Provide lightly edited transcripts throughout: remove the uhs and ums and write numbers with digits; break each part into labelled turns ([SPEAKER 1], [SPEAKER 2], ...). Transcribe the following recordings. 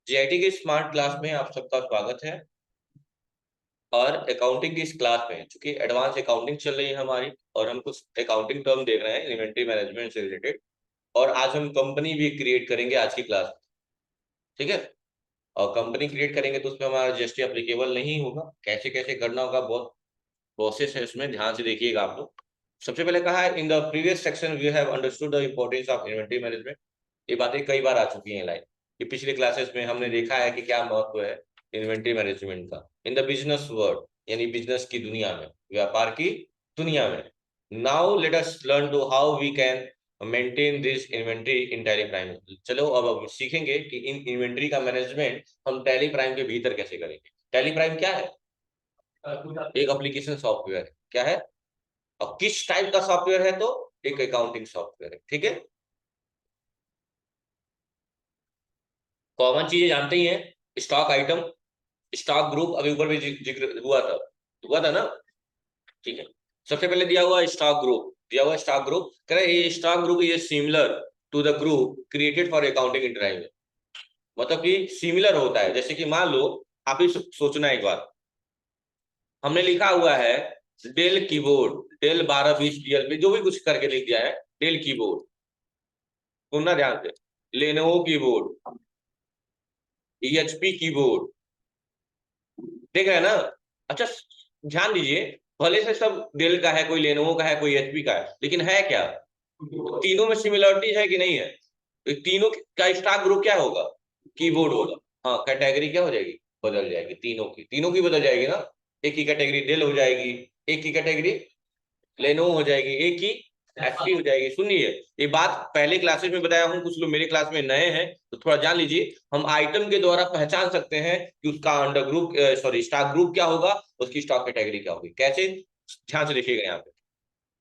[SPEAKER 1] GIT के smart class में आप सबका स्वागत है। और अकाउंटिंग की इस क्लास में चूंकि एडवांस अकाउंटिंग चल रही है हमारी, और हम कुछ अकाउंटिंग टर्म देख रहे हैं इन्वेंटरी मैनेजमेंट से रिलेटेड। और आज हम कंपनी भी क्रिएट करेंगे आज की क्लास में, ठीक है। और कंपनी क्रिएट करेंगे तो उसमें हमारा जीएसटी एप्लीकेबल नहीं होगा। कैसे कैसे करना होगा, बहुत प्रोसेस है उसमें, ध्यान से देखिएगा आप लोग। सबसे पहले कहा है, in the previous section we have understood the importance of inventory management. ये बातें कई बार आ चुकी हैं लाइन, कि पिछले क्लासेस में हमने देखा है कि क्या महत्व है इन्वेंटरी मैनेजमेंट का इन द बिजनेस वर्ल्ड, यानी बिजनेस की दुनिया में, व्यापार की दुनिया में। Now let us learn to how we can maintain this inventory in Tally Prime. चलो अब सीखेंगे कि इन इन्वेंटरी का मैनेजमेंट हम टैली प्राइम के भीतर कैसे करेंगे। टैली प्राइम क्या है? एक एप्लीकेशन सॉफ्टवेयर है। क्या है? और किस टाइप का सॉफ्टवेयर है? तो एक अकाउंटिंग सॉफ्टवेयर है, ठीक है। कॉमन चीजें जानते ही हैं, स्टॉक आइटम, स्टॉक ग्रुप, अभी ऊपर भी जिक्र हुआ था ना, ठीक है। सबसे पहले दिया हुआ स्टॉक ग्रुप, दिया हुआ स्टॉक ग्रुप, कह रहे ये स्टॉक ग्रुप ये similar to the group created for accounting interview. मतलब कि सिमिलर होता है, जैसे कि मान लो, आप ही सोचना एक बार, हमने लिखा हुआ है डेल कीबोर्ड, डेल 1220 डीएल, जो भी कुछ करके लिख दिया है डेल कीबोर्ड, सुनना ध्यान से, लेनोवो कीबोर्ड, ईएचपी कीबोर्ड, देख रहे हैं ना। अच्छा, ध्यान दीजिए, भले से सब डेल का है, कोई लेनोवो का है, कोई एचपी का है, लेकिन है क्या? तीनों में सिमिलरिटी है कि नहीं है? तो तीनों का स्टॉक ग्रुप क्या होगा? कीबोर्ड होगा। हाँ, कैटेगरी क्या हो जाएगी? बदल जाएगी, तीनों की बदल जाएगी ना। एक की कैटेगरी डेल हो जाएगी, एक की कैटेगरी लेनोवो हो जाएगी, एक ही एचपी हो जाएगी। सुनिए, ये बात पहले क्लासेस में बताया हूँ, कुछ लोग मेरे क्लास में नए हैं तो थोड़ा जान लीजिए। हम आइटम के द्वारा पहचान सकते हैं कि उसका under group, sorry, stock group क्या होगा, उसकी स्टॉक कैटेगरी क्या होगी। कैसे? ध्यान से देखिएगा यहाँ पे।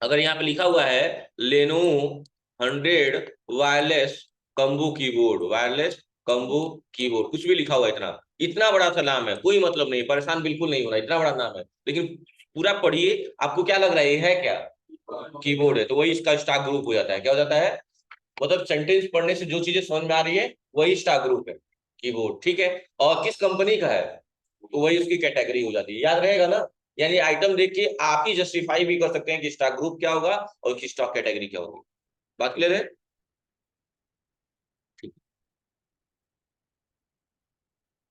[SPEAKER 1] अगर यहाँ पे लिखा हुआ है Lenovo 100 wireless combo keyboard, wireless combo keyboard, कुछ भी लिखा हुआ है, इतना इतना बड़ा सा नाम है, कोई मतलब नहीं, परेशान बिल्कुल नहीं होना, इतना बड़ा नाम है, लेकिन पूरा पढ़िए, आपको क्या लग रहा है ये है क्या? कीबोर्ड है, तो वही इसका स्टॉक ग्रुप हो जाता है। क्या हो जाता है? मतलब सेंटेंस पढ़ने से जो चीजें समझ में आ रही है वही स्टॉक ग्रुप है, कीबोर्ड, ठीक है। और किस कंपनी का है तो वही उसकी कैटेगरी हो जाती है, याद रहेगा ना। यानी आइटम देख के आप ही जस्टिफाई भी कर सकते हैं कि स्टॉक ग्रुप क्या होगा और उसकी स्टॉक कैटेगरी क्या होगी। बात क्लियर है? ठीक।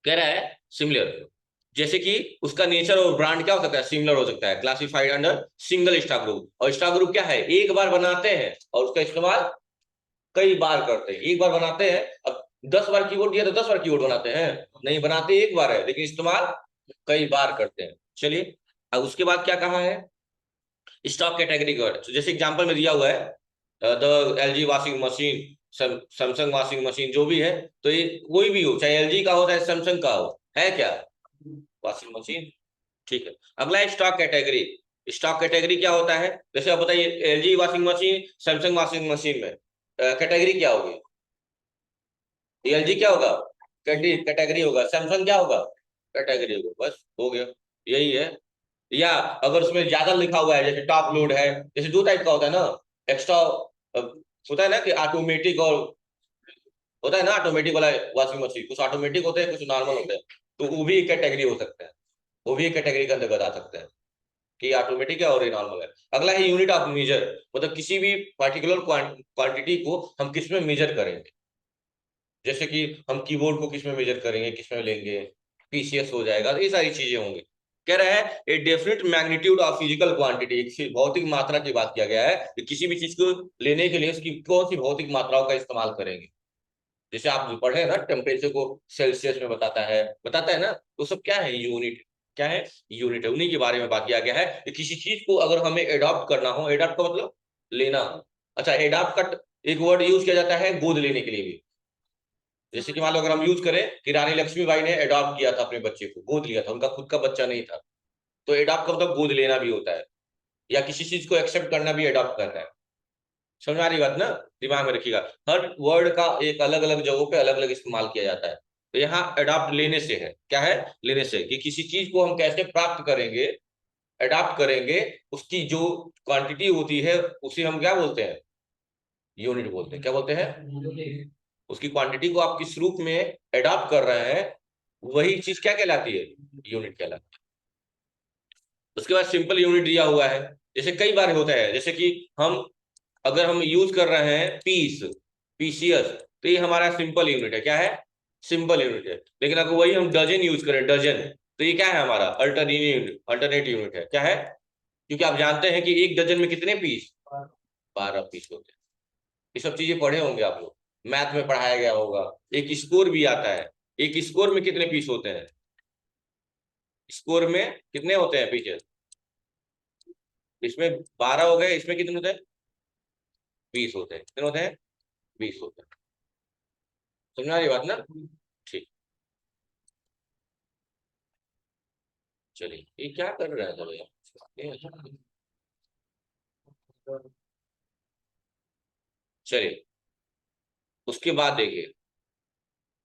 [SPEAKER 1] कह रहा है सिमिलर, जैसे कि उसका नेचर और ब्रांड क्या हो सकता है? सिमिलर हो सकता है, classified under single stock group. और स्टॉक ग्रुप क्या है? एक बार बनाते हैं और उसका इस्तेमाल कई बार करते हैं। एक बार बनाते हैं, अब 10 बार कीबोर्ड दिया तो 10 बार कीबोर्ड बनाते हैं? नहीं, बनाते एक बार है, लेकिन इस्तेमाल कई बार करते हैं। चलिए, अब उसके बाद क्या कहा है? स्टॉक कैटेगरी का, तो जैसे एग्जांपल में दिया हुआ है the LG washing machine, Samsung washing machine, जो भी है, तो ये कोई भी हो, चाहे एलजी का हो चाहे सैमसंग का हो, है क्या? वॉशिंग मशीन, ठीक है। अगला है स्टॉक कैटेगरी। स्टॉक कैटेगरी क्या होता है? जैसे आप बताइए, LG washing machine, Samsung washing machine में कैटेगरी क्या होगी? एलजी क्या होगा? कैटेगरी होगा। सैमसंग क्या होगा? कैटेगरी होगा। बस हो गया, यही है। या अगर उसमें ज्यादा लिखा हुआ है, जैसे टॉप लोड है, जैसे दो टाइप का होता है ना, एक्स्ट्रा होता है ना, कि ऑटोमेटिक और होता है ना, ऑटोमेटिक वाला वॉशिंग मशीन, कुछ ऑटोमेटिक होते हैं, कुछ नॉर्मल होते हैं, तो वो भी एक कैटेगरी हो सकता है, वो भी एक कैटेगरी के अंतर्गत आ सकता है, कि ऑटोमेटिक है और ये नॉर्मल है। अगला है यूनिट ऑफ मेजर, मतलब किसी भी पर्टिकुलर क्वांटिटी को हम किस में मेजर करेंगे। जैसे कि हम कीबोर्ड को किस में मेजर करेंगे, किस में लेंगे, पीसीएस हो जाएगा, तो ये सारी चीजें होंगी। कह रहा है a definite magnitude of physical quantity, एक भौतिक मात्रा की बात किया गया है कि किसी भी चीज को लेने के लिए उसकी कौन सी भौतिक मात्राओं का इस्तेमाल करेंगे। जैसे आप जो पढ़े ना, टेम्परेचर को सेल्सियस में बताता है ना, तो सब क्या है? यूनिट। क्या है? यूनिट है। उन्हीं के बारे में बात किया गया है कि किसी चीज को अगर हमें एडॉप्ट करना हो, एडॉप्ट का मतलब लेना हो। अच्छा, एडॉप्ट का एक वर्ड यूज किया जाता है गोद लेने के लिए भी। जैसे कि मान लो अगर हम यूज करें कि रानी लक्ष्मीबाई ने अडॉप्ट किया था अपने बच्चे को, गोद लिया था, उनका खुद का बच्चा नहीं था, तो अडॉप्ट का मतलब गोद लेना भी होता है, या किसी चीज को एक्सेप्ट करना भी अडॉप्ट करना है। समझ में आ रही बात ना? दिमाग में रखिएगा, हर वर्ड का एक अलग अलग जगहों पे अलग अलग इस्तेमाल किया जाता है। तो यहाँ अडॉप्ट लेने से है, क्या है? लेने से, कि किसी चीज को हम कैसे प्राप्त करेंगे, अडॉप्ट करेंगे, उसकी जो क्वांटिटी होती है उसे हम क्या बोलते हैं? यूनिट बोलते हैं। क्या बोलते हैं? उसकी क्वांटिटी को आप किस रूप में अडॉप्ट कर रहे हैं, वही चीज क्या कहलाती है, यूनिट कहलाती है। उसके बाद सिंपल यूनिट दिया हुआ है, जैसे कई बार होता है, जैसे कि अगर हम यूज कर रहे हैं पीस, पीसीएस, तो ये हमारा सिंपल यूनिट है, क्या है, सिंपल यूनिट है। लेकिन अगर वही हम डजन यूज करें, डजन, तो ये क्या है, हमारा अल्टरनेट यूनिट है, क्या है, क्योंकि आप जानते हैं कि एक डजन में कितने पीस, 12 पीस होते हैं। ये सब चीजें पढ़े होंगे आप लोग, मैथ में पढ़ाया गया होगा। एक स्कोर भी आता है, एक स्कोर में कितने पीस होते हैं, स्कोर में कितने होते हैं पीसेस, इसमें 12 हो गए, इसमें कितने होते हैं, 20 होते हैं, कितने होते हैं, 20 होते हैं। समझा रही बात ना, ठीक। चलिए, ये क्या कर रहे हैं सब यार, चलिए उसके बाद देखिए,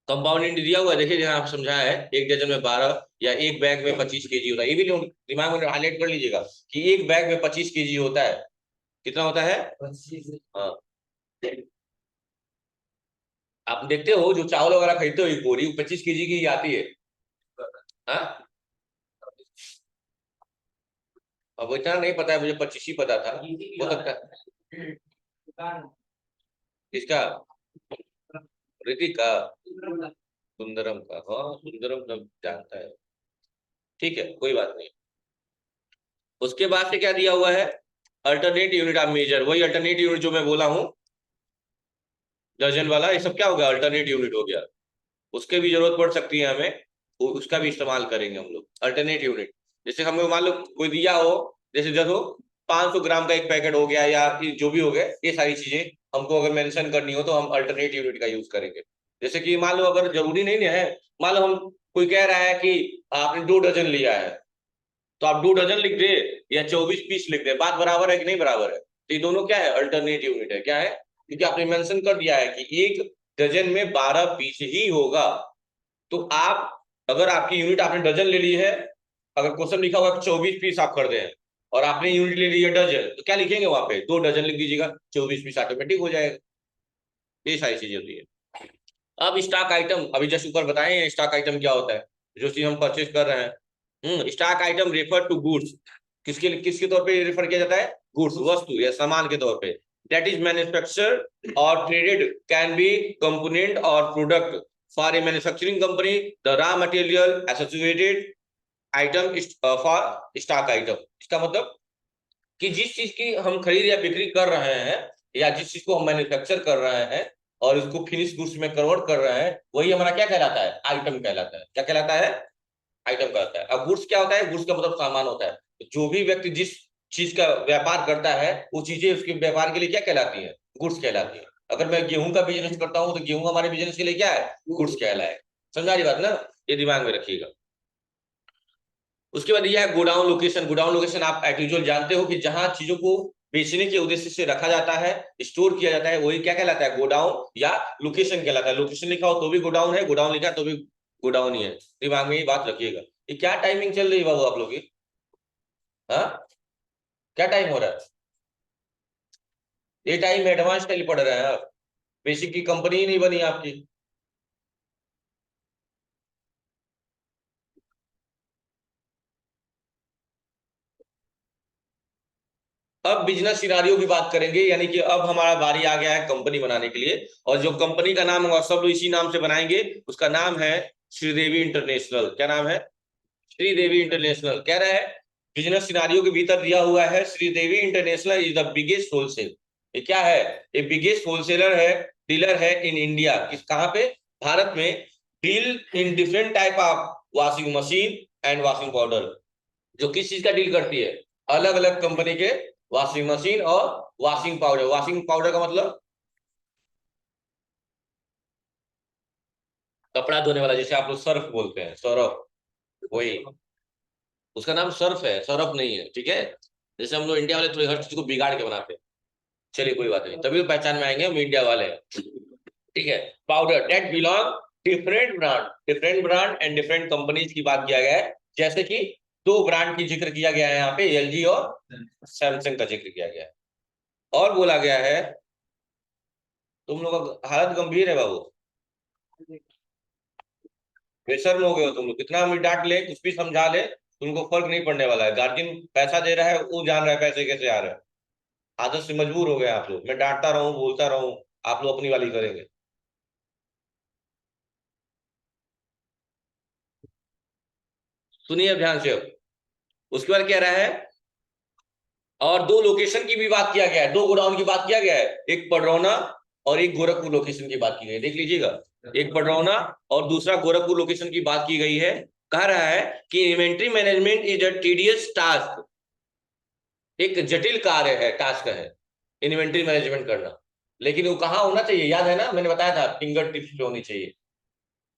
[SPEAKER 1] कंपाउंड इंट दिया हुआ है, देखिए जहां आप समझाया है, एक डजन में 12 या एक बैग में 25 केजी होता है, ये भी दिमाग में हाईलाइट कर लीजिएगा कि एक बैग में 25 केजी होता है, कितना होता है, 25। हाँ, आप देखते हो जो चावल वगैरह खरीदते हो, एक बोरी 25 केजी की ही आती है। हाँ, अब इतना नहीं पता है मुझे, 25 ही पता था, हो सकता है इसका, ऋतिक का, सुंदरम का, हाँ सुंदरम सब जानता है, ठीक है कोई बात नहीं। उसके बाद से क्या दिया हुआ है, अल्टरनेट यूनिट ऑफ मेजर, वही अल्टरनेट यूनिट जो मैं बोला हूँ, डजन वाला, ये सब क्या हो गया, अल्टरनेट यूनिट हो गया। उसके भी जरूरत पड़ सकती है हमें, उसका भी इस्तेमाल करेंगे हम लोग, अल्टरनेट यूनिट। जैसे हमें मान लो कोई दिया हो, जैसे देखो 500 ग्राम का एक पैकेट हो गया, या जो भी हो गए, ये सारी चीजें हमको अगर मेंशन करनी हो तो हम अल्टरनेट यूनिट का यूज करेंगे। जैसे कि मान लो अगर जरूरी नहीं है, मान लो हम, कोई कह रहा है कि आपने 2 डजन लिया है, तो आप 2 डजन लिख दे या 24 पीस लिख दे, बात बराबर है कि नहीं बराबर है, तो ये दोनों क्या है, अल्टरनेट यूनिट है, क्या है, क्योंकि आपने मेंशन कर दिया है कि एक डजन में 12 पीस ही होगा। तो आप, अगर आपकी यूनिट आपने डजन ले ली है, अगर क्वेश्चन लिखा हुआ 24 पीस आप कर दे, और आपने यूनिट ले ली है डजन, तो क्या लिखेंगे वहां पे, 2 डजन लिख दीजिएगा, 24 पीस ऑटोमेटिक हो जाएगा। ये सारी चीजें होती है। अब स्टॉक आइटम, अभी जस्ट ऊपर बताए स्टॉक आइटम क्या होता है, जो चीज हम परचेज कर रहे हैं। Stock item refer to goods, किसके तौर पे रेफर किया जाता है, गुड्स, वस्तु या सामान के तौर पे, दैट इज मैन्युफैक्चर और ट्रेडेड, कैन बी कंपोनेंट और product for a manufacturing company, the raw material associated item for stock item. इसका मतलब कि जिस चीज की हम खरीद या बिक्री कर रहे हैं, या जिस चीज को हम मैन्युफैक्चर कर रहे हैं और उसको फिनिश गुड्स में कन्वर्ट कर रहे हैं, वही हमारा क्या कहलाता है, आइटम कहलाता है, क्या कहलाता है, आइटम कहलाता है। अब गुड्स क्या होता है, गुड्स का मतलब सामान होता है। तो जो भी व्यक्ति जिस चीज का व्यापार करता है, वो चीजें उसके व्यापार के लिए क्या कहलाती है, गुड्स कहलाती है। अगर मैं गेहूं का बिजनेस करता हूँ, तो गेहूं हमारे बिजनेस के लिए क्या है, गुड्स कहलाए। समझा रही बात ना, ये दिमाग में रखिएगा। उसके बाद यह है गोडाउन लोकेशन। गोडाउन लोकेशन आप एज यूजुअल जानते हो कि जहां चीजों को बेचने के उद्देश्य से रखा जाता है, स्टोर किया जाता है, वही क्या कहलाता है, गोडाउन या लोकेशन कहलाता है। लोकेशन लिखा हो तो भी गोडाउन है, गोडाउन लिखा है तो भी गोडाउन ही है। दिमाग में ये बात रखिएगा। ये क्या टाइमिंग चल रही है बाबू आप लोग की, हाँ क्या टाइम हो रहा है, ये टाइम एडवांस के लिए पढ़ रहे हैं आप, बेसिक की कंपनी ही नहीं बनी आपकी। अब बिजनेस सिनारियो की बात करेंगे, यानी कि अब हमारा बारी आ गया है कंपनी बनाने के लिए, और जो कंपनी का नाम होगा सब लोग इसी नाम से बनाएंगे। उसका नाम है श्रीदेवी इंटरनेशनल। क्या नाम है, श्रीदेवी इंटरनेशनल। कह रहा है बिजनेस सिनारियो के भीतर दिया हुआ है, Sridevi international is the biggest wholesale, ये क्या है, ये बिगेस्ट होलसेलर है, डीलर है इन इंडिया, किस कहां पे, भारत में, deal in different type of washing machine and washing powder. जो किस चीज का डील करती है, अलग अलग कंपनी के वॉशिंग मशीन और वॉशिंग पाउडर। वॉशिंग पाउडर का मतलब कपड़ा धोने वाला, जैसे आप लोग सर्फ बोलते हैं, सर्फ, वही, उसका नाम सर्फ है, सर्फ नहीं है, ठीक है। जैसे हम लोग इंडिया वाले थोड़ी हर चीज को बिगाड़ के बनाते हैं। चलिए कोई बात नहीं, तभी तो पहचान में आएंगे हम इंडिया वाले हैं, ठीक है। Powder that belong different brand and different companies की बात किया गया है। जैसे कि 2 ब्रांड की जिक्र किया गया है यहाँ पे, एलजी और सैमसंग का जिक्र किया गया है। और बोला गया है तुम लोग का हालत गंभीर है बाबू, प्रेशर में हो गए हो तुम लोग। कितना हम डांट ले, कुछ भी समझा ले, तुमको फर्क नहीं पड़ने वाला है। गार्जियन पैसा दे रहा है, वो जान रहा है पैसे कैसे आ रहे हैं। आदत से मजबूर हो गए आप लोग। मैं डांटता रहूं, बोलता रहूं, आप लोग अपनी वाली करेंगे। सुनिए अब ध्यान से। अब उसके बाद क्या रहा है, और दो लोकेशन की भी बात किया गया है, दो गोडाउन की बात किया गया है, एक पडरौना और एक गोरखपुर लोकेशन की बात की गई है। देख लीजिएगा, एक पडरौना और दूसरा गोरखपुर लोकेशन की बात की गई है। कह रहा है कि inventory management is a tedious task, एक जटिल कार्य है, टास्क है इन्वेंट्री मैनेजमेंट करना। लेकिन वो कहाँ होना चाहिए, याद है ना, मैंने बताया था फिंगर टिप्स पे होनी चाहिए।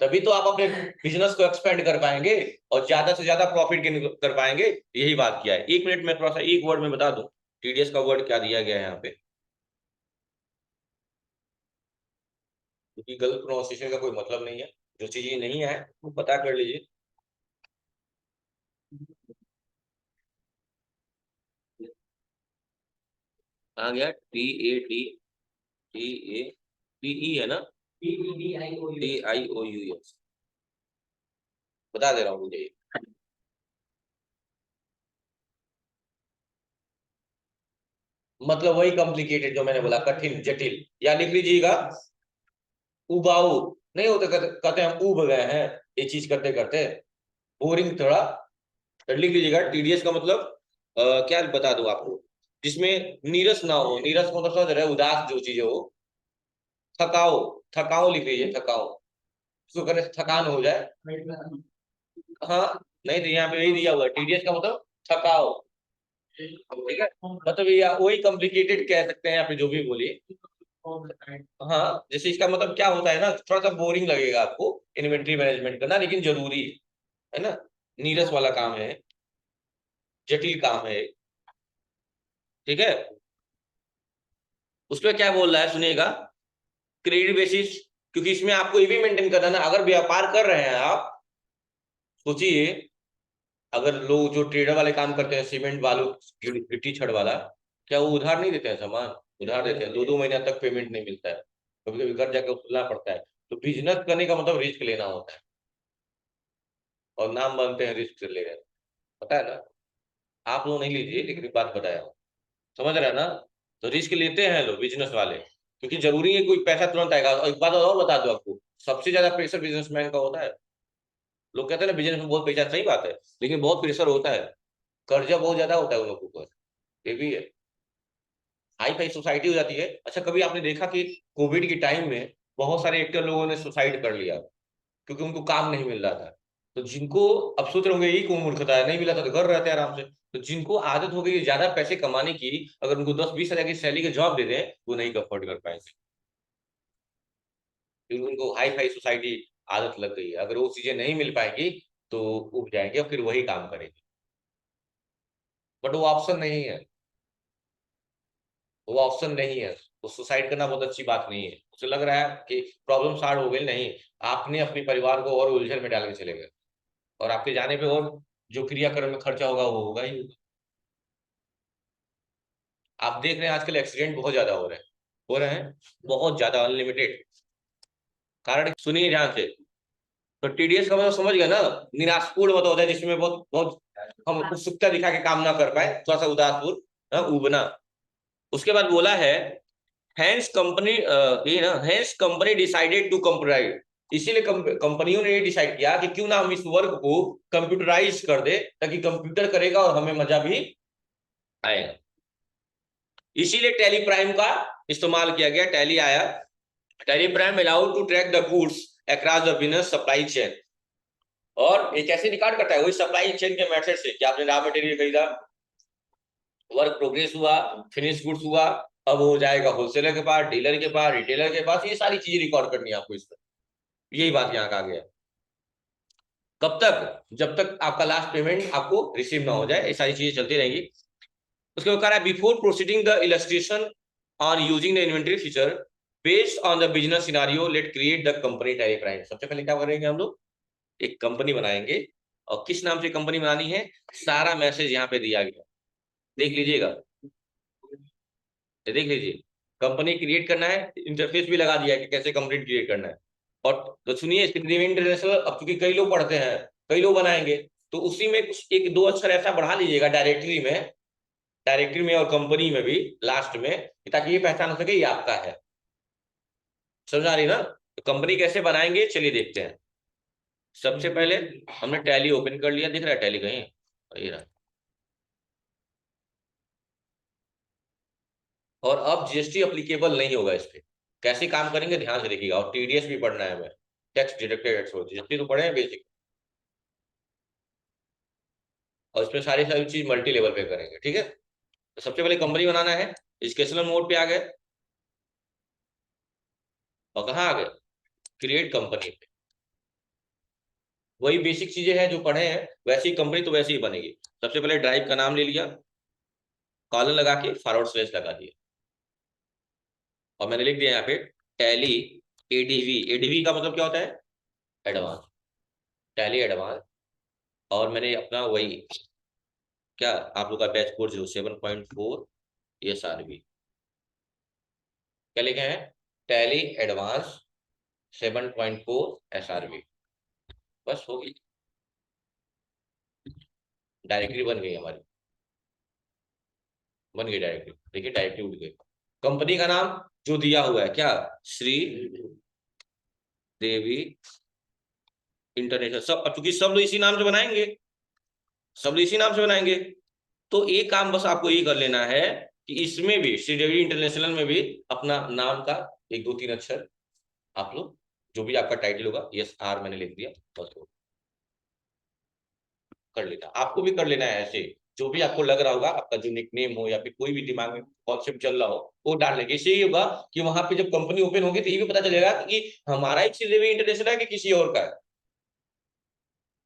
[SPEAKER 1] तभी तो आप अपने बिजनेस को एक्सपेंड कर पाएंगे और ज्यादा से ज्यादा प्रॉफिट गेन कर पाएंगे। यही बात किया है। 1 मिनट में थोड़ा सा एक वर्ड में बता दूं टीडीएस का वर्ड क्या दिया गया है यहाँ पे, क्योंकि गलत प्रोनाउंसिएशन का कोई मतलब नहीं है। जो चीजें नहीं है वो पता कर लीजिए। आ गया, TADTAPE है ना, TIOUS। बता दे रहा हूँ मुझे। मतलब वही कॉम्प्लिकेटेड जो मैंने बोला, कठिन जटिल। या लिख लीजिएगा उबाऊ। नहीं होता, कहते हैं हम उब गए हैं ये चीज करते करते, बोरिंग थोड़ा। तो लिख लीजिएगा टीडीएस का मतलब क्या बता दूं आपको, जिसमें नीरस ना हो। नीरस को मतलब समझ रहे हैं? उदास जो चीजें हो। थकाओ, थकाओ लिख लीजिए, थकाओ। उसको करने से थकान हो जाए। हाँ, नहीं तो यहाँ पे यही दिया हुआ है, टीडीएस का मतलब थकाओ। ठीक है, मतलब ये वही कॉम्प्लिकेटेड कह सकते हैं, यहाँ पे जो भी बोलिए। हाँ, जैसे इसका मतलब क्या होता है ना, थोड़ा सा बोरिंग लगेगा आपको इन्वेंट्री मैनेजमेंट करना, लेकिन जरूरी है ना। नीरस वाला काम है, जटिल काम है। ठीक है, उसमें क्या बोल रहा है सुनिएगा, क्रेडिट बेसिस। क्योंकि इसमें आपको ये भी मेंटेन करना है ना, अगर व्यापार कर रहे हैं आप, सोचिए, अगर लोग जो ट्रेडर वाले काम करते हैं, सीमेंट बालू गिट्टी छड़ वाला, क्या वो उधार नहीं देते हैं सामान? उधार देते हैं, 2-2 महीना तक पेमेंट नहीं मिलता है, कभी कभी घर जाकर उठना पड़ता है। तो बिजनेस करने का मतलब रिस्क लेना होता है, और नाम बनते हैं रिस्क ले रहे हैं। पता है ना, आप लोग नहीं लीजिए, लेकिन एक बात बताया हूँ, समझ रहे हैं ना। तो रिस्क लेते हैं लोग बिजनेस वाले, क्योंकि जरूरी है कोई पैसा तुरंत आएगा। और एक बात और बता दो आपको, सबसे ज्यादा प्रेशर बिजनेसमैन का होता है। लोग कहते हैं ना बिजनेस में बहुत पैसा, सही बात है, लेकिन बहुत प्रेशर होता है, कर्जा बहुत ज्यादा होता है उन लोगों को। ये भी है, हाई फाई सोसाइटी हो जाती है। अच्छा, कभी आपने देखा कि कोविड के टाइम में बहुत सारे एक्टर लोगों ने सुसाइड कर लिया, क्योंकि उनको काम नहीं मिल रहा था। तो जिनको, अब सोच रहे होंगे यही कौन मूर्खता है, नहीं मिला था तो घर रहते हैं आराम से। तो जिनको आदत हो गई है ज्यादा पैसे कमाने की, अगर उनको 10-20 हजार की सैलरी का जॉब दे दें, वो नहीं अफोर्ड कर पाएंगे, क्योंकि उनको हाई फाई सोसाइटी आदत लग गई है। अगर वो चीजें नहीं मिल पाएंगी तो उब जाएंगे और फिर वही काम करेंगे। बट वो ऑप्शन नहीं है, वो ऑप्शन नहीं है। वो सुसाइड करना बहुत अच्छी बात नहीं है। उसे लग रहा है कि प्रॉब्लम सॉल्व हो गई, नहीं, आपने अपने परिवार को और उलझन में डाल के चले गए, और आपके जाने पे और जो क्रियाक्रम में खर्चा होगा वो होगा ही होगा। आप देख रहे हैं आजकल एक्सीडेंट बहुत ज्यादा हो रहे हैं, हो रहे हैं बहुत ज्यादा, अनलिमिटेड। कारण सुनिए ध्यान से। तो टीडीएस का मतलब समझ गया ना, निराशपूर्ण मतलब होता है जिसमें बहुत बहुत हम उत्सुकता दिखा के काम ना कर पाए, थोड़ा सा उदासपूर्ण, उबना। उसके बाद बोला है, हैंस कंपनी, ये ना, Hans company decided to computerise. इसीलिए कंपनियों ने ये डिसाइड किया कि क्यों ना हम इस वर्क को कंप्यूटराइज कर दे, ताकि कंप्यूटर करेगा और हमें मजा भी आएगा। इसीलिए टैली प्राइम का इस्तेमाल किया गया, टैली आया। Tally Prime allowed to track the goods across the business supply chain. और ये कैसे रिकॉर्ड करता है, वही सप्लाई चेन के मेथड से कि आपने रॉ मटेरियल खरीदा, वर्क प्रोग्रेस हुआ, फिनिश गुड्स हुआ, अब हो जाएगा होलसेलर के पास, डीलर के पास, रिटेलर के पास। ये सारी चीजें रिकॉर्ड करनी है आपको इसमें। यही बात यहाँ का आ गया। कब तक? जब तक आपका लास्ट पेमेंट आपको रिसीव ना हो जाए, ये सारी चीजें चलती रहेंगी। उसके बाद कह रहा है, before proceeding the illustration on using the inventory feature based on the business scenario, let create the company tariff price. सबसे पहले क्या करेंगे हम लोग, एक कंपनी बनाएंगे। और किस नाम से कंपनी बनानी है, सारा मैसेज यहाँ पे दिया गया, देख लीजिएगा, ये देख लीजिए। कंपनी क्रिएट करना है, इंटरफेस भी लगा दिया है कि कैसे कंपनी क्रिएट करना है। और तो सुनिए, श्रीदेवी इंटरनेशनल अब चूंकि कई लोग पढ़ते हैं, कई लोग बनाएंगे, तो उसी में कुछ एक दो अक्षर ऐसा बढ़ा लीजिएगा डायरेक्टरी में, डायरेक्टरी में और कंपनी में भी लास्ट में, ताकि ये पहचान हो सके ये आपका है। समझ आ रही ना? तो कंपनी कैसे बनाएंगे चलिए देखते हैं। सबसे पहले हमने टैली ओपन कर लिया, दिख रहा है टैली कहीं? ये रहा। और अब जीएसटी अप्लीकेबल नहीं होगा इस पे। कैसे काम करेंगे ध्यान से देखिएगा, और टीडीएस भी पढ़ना है हमें, टैक्स डिडक्टेड एक्सपोर्ट, जीएसटी तो पढ़े हैं बेसिक। और इसमें सारी सारी चीज मल्टी लेवल पे करेंगे, ठीक है? तो सबसे पहले कंपनी बनाना है, एजुकेशनल मोड पे आ गए, और कहाँ आ गए? क्रिएट कंपनी पे। वही बेसिक चीजें हैं जो पढ़े हैं, वैसी कंपनी तो वैसे ही बनेगी। सबसे पहले ड्राइव का नाम ले लिया, कॉलन लगा के फॉरवर्ड स्लैश लगा दिया, और मैंने लिख दिया यहाँ पे टैली एडीवी। एडीवी का मतलब क्या होता है? Advance, tally advance. और मैंने अपना वही क्या, आप लोग का बैच कोड जो 7.4 ESRB, क्या लिखे हैं? Tally advance 7.4 SRB। बस होगी, डायरेक्टरी बन गई हमारी, बन गई डायरेक्टरी। देखिए डायरेक्टरी उठ गई। कंपनी का नाम जो दिया हुआ है क्या, श्री देवी इंटरनेशनल, सब चूंकि सब लोग इसी नाम से बनाएंगे, सब लोग इसी नाम से बनाएंगे, तो एक काम बस आपको ये कर लेना है कि इसमें भी श्रीदेवी इंटरनेशनल में भी अपना नाम का एक दो तीन अक्षर आप लोग, जो भी आपका टाइटल होगा, यस आर मैंने लिख दिया, बस वो कर लेना। आपको भी कर लेना है ऐसे, जो भी आपको लग रहा होगा, आपका जो निकनेम हो या फिर कोई भी दिमाग में कॉन्सेप्ट चल रहा हो, वो डाल लेंगे। इससे ये होगा कि वहां पे जब कंपनी ओपन होगी तो ये भी पता चलेगा कि हमारा ही श्रीदेवी इंटरनेशनल है कि किसी और का है,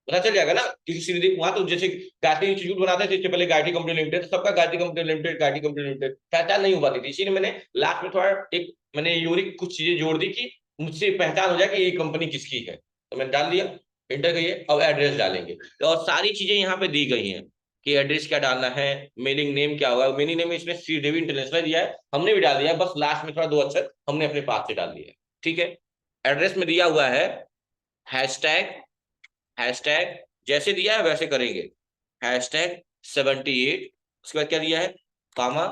[SPEAKER 1] पता चल जाएगा ना। क्योंकि श्रीदेवी वहां तो जैसे गायत्री इंस्टीट्यूट बनाते थे इससे पहले, गायत्री कंपनी लिमिटेड, सबका Gayatri company limited, Gayatri company limited, पहचान नहीं हो पाती थी। इसीलिए मैंने लास्ट में थोड़ा एक मैंने यूनिक कुछ चीजें जोड़ दी कि मुझसे पहचान हो जाए कि ये कंपनी किसकी है। तो मैंने डाल दिया, एंटर करिए। अब एड्रेस डालेंगे, तो और सारी चीजें यहाँ पे दी गई हैं कि एड्रेस क्या डालना है, मेलिंग नेम क्या होगा। मेलिंग नेम में इसने श्रीदेवी इंटरनेशनल दिया है, हमने भी डाल दिया है, बस लास्ट में थोड़ा दो अक्षर हमने अपने पास से डाल दिया है, ठीक है? एड्रेस में दिया हुआ है हैशटैग, हैशटैग जैसे दिया है वैसे करेंगे, #78। उसके बाद क्या दिया है, कामा,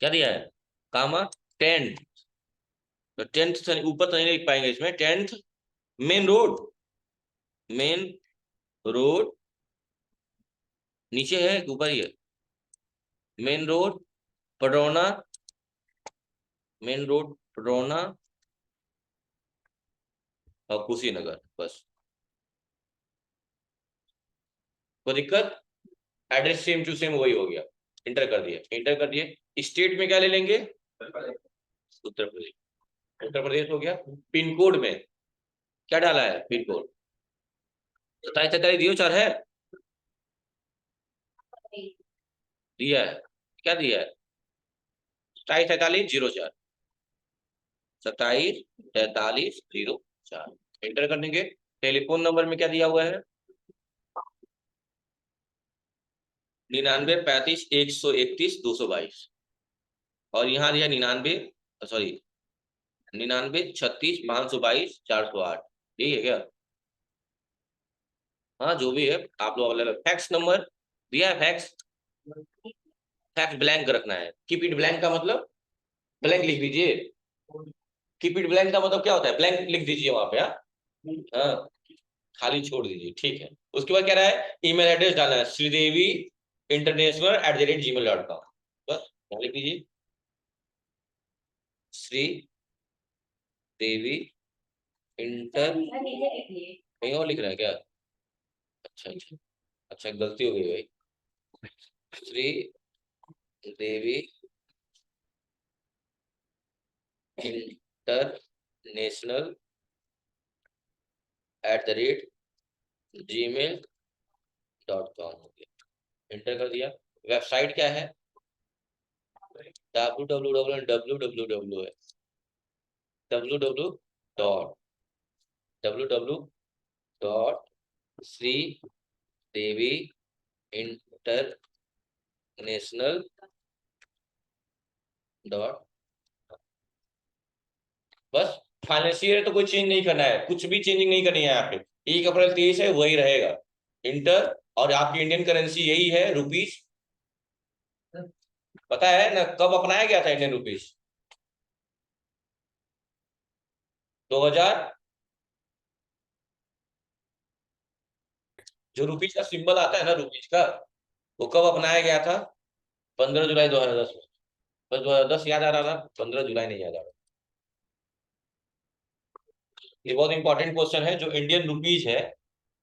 [SPEAKER 1] क्या दिया है, कामा 10th। तो 10th से ऊपर तो नहीं लिख पाएंगे इसमें, 10th main road, main road नीचे है कि ऊपर ही है? Main road Padrauna, main road Padrauna और कुशीनगर, बस। कोई दिक्कत? एड्रेस सेम टू सेम वही हो गया, इंटर कर दिया, इंटर कर दिए। स्टेट में क्या ले लेंगे, उत्तर प्रदेश, उत्तर प्रदेश हो गया। पिन कोड में क्या डाला है, पिन कोड 2743 दियो 4 है, दिया है, क्या दिया है, 274304, 274304, एंटर कर देंगे। टेलीफोन नंबर में क्या दिया हुआ है, 99 35 131 222, और यहाँ दिया 99, सॉरी 99 36 522 408, यही है क्या? हाँ जो भी है आप लोग अलग। फैक्स नंबर दिया है, फैक्स, फैक्स ब्लैंक रखना है। कीप इट ब्लैंक का मतलब ब्लैंक लिख दीजिए, कीप इट ब्लैंक का मतलब क्या होता है, ब्लैंक लिख दीजिए वहां पे। हाँ, खाली छोड़ दीजिए, ठीक है। उसके बाद क्या रहा है, ईमेल एड्रेस डालना है, श्रीदेवी international@gmail.com, बस यहाँ लिख दीजिए, श्री देवी इंटर, कहीं और लिख रहा है क्या? अच्छा अच्छा, अच्छा गलती हो गई भाई, श्री देवी इंटरनेशनल @gmail.com हो गया, एंटर कर दिया। वेबसाइट क्या है, www है, www.श्री देवी इंटरनेशनल बस फाइनेंशियल तो कोई चेंज नहीं करना है, कुछ भी चेंजिंग नहीं करनी है यहाँ पे। 1 अप्रैल 23 है वही रहेगा इंटर, और आपकी इंडियन करेंसी यही है रुपीज। पता है ना कब अपनाया गया था इंडियन रुपीज? 2000, जो रुपीज का सिंबल आता है ना रुपीज का, वो कब अपनाया गया था? 15 जुलाई 2010 में। बस 2010 याद आ रहा था, 15 जुलाई नहीं याद आ रहा। ये बहुत इंपॉर्टेंट क्वेश्चन है। जो इंडियन रुपीज है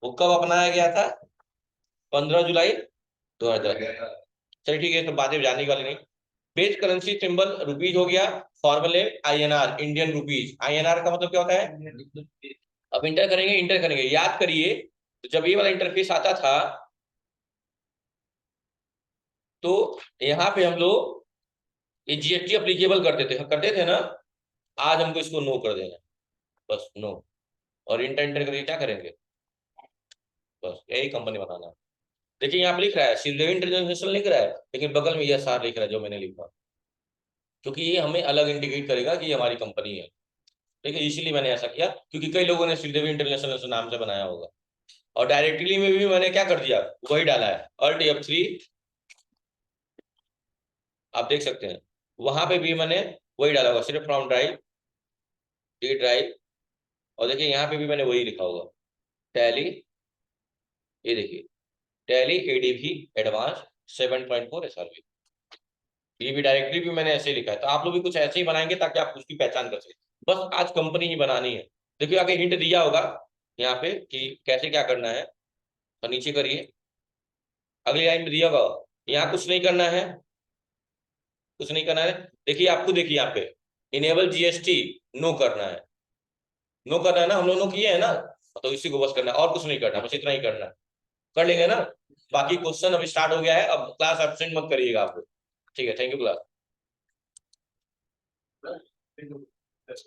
[SPEAKER 1] वो कब अपनाया गया था? 15 जुलाई 2010। चलिए ठीक है, तो बातें जानने वाली नहीं। बेस करेंसी सिंबल रुपीज हो गया। फॉर्मूले आईएनआर, इंडियन रुपीज। आईएनआर का मतलब क्या होता है? अब इंटर करेंगे, इंटर करेंगे, याद करिए। तो जब ये वाला इंटरफेस आता था तो यहाँ पे हम लोग ये जीएसटी अप्लीकेबल करते थे ना। आज हमको इसको नो कर देना, बस नो। और इंटर इंटर करके क्या करेंगे? बस यही कंपनी बनाना है। देखिए यहाँ पे लिख रहा है श्रीदेवी इंटरनेशनल लिख रहा है, लेकिन बगल में यस आर लिख रहा है जो मैंने लिखा, क्योंकि ये हमें अलग इंडिकेट करेगा कि ये हमारी कंपनी है। ठीक है, इसीलिए मैंने ऐसा किया, क्योंकि कई लोगों ने श्रीदेवी इंटरनेशनल नाम से बनाया होगा। और डायरेक्टली में भी मैंने क्या कर दिया, वही डाला है, Alt F3। आप देख सकते हैं वहां पे भी मैंने वही डाला होगा, सिर्फ फ्रॉम ड्राइव, डी ड्राइव। और देखिए यहाँ पे भी मैंने वही लिखा होगा, टैली। ये देखिए, टैली एडीवी एडवांस 7.4 SRV। ये भी डायरेक्टली भी मैंने ऐसे ही लिखा है, तो आप लोग भी कुछ ऐसे ही बनाएंगे ताकि आप उसकी पहचान कर सकें। बस आज कंपनी ही बनानी है। देखिए आगे हिंट दिया होगा यहाँ पे कि कैसे क्या करना है, तो नीचे करिए। अगली लाइन में दिया होगा, यहाँ कुछ नहीं करना है, कुछ नहीं करना है। देखिए आपको, देखिए यहाँ पे इनेबल जीएसटी, नो करना है। नो करना है ना, हम लोग नो किए हैं ना, तो इसी को बस करना है, और कुछ नहीं करना, बस इतना ही करना है। कर लेंगे ना। बाकी क्वेश्चन अभी स्टार्ट हो गया है, अब क्लास एब्सेंट मत करिएगा आप लोग। ठीक है, थैंक यू क्लास।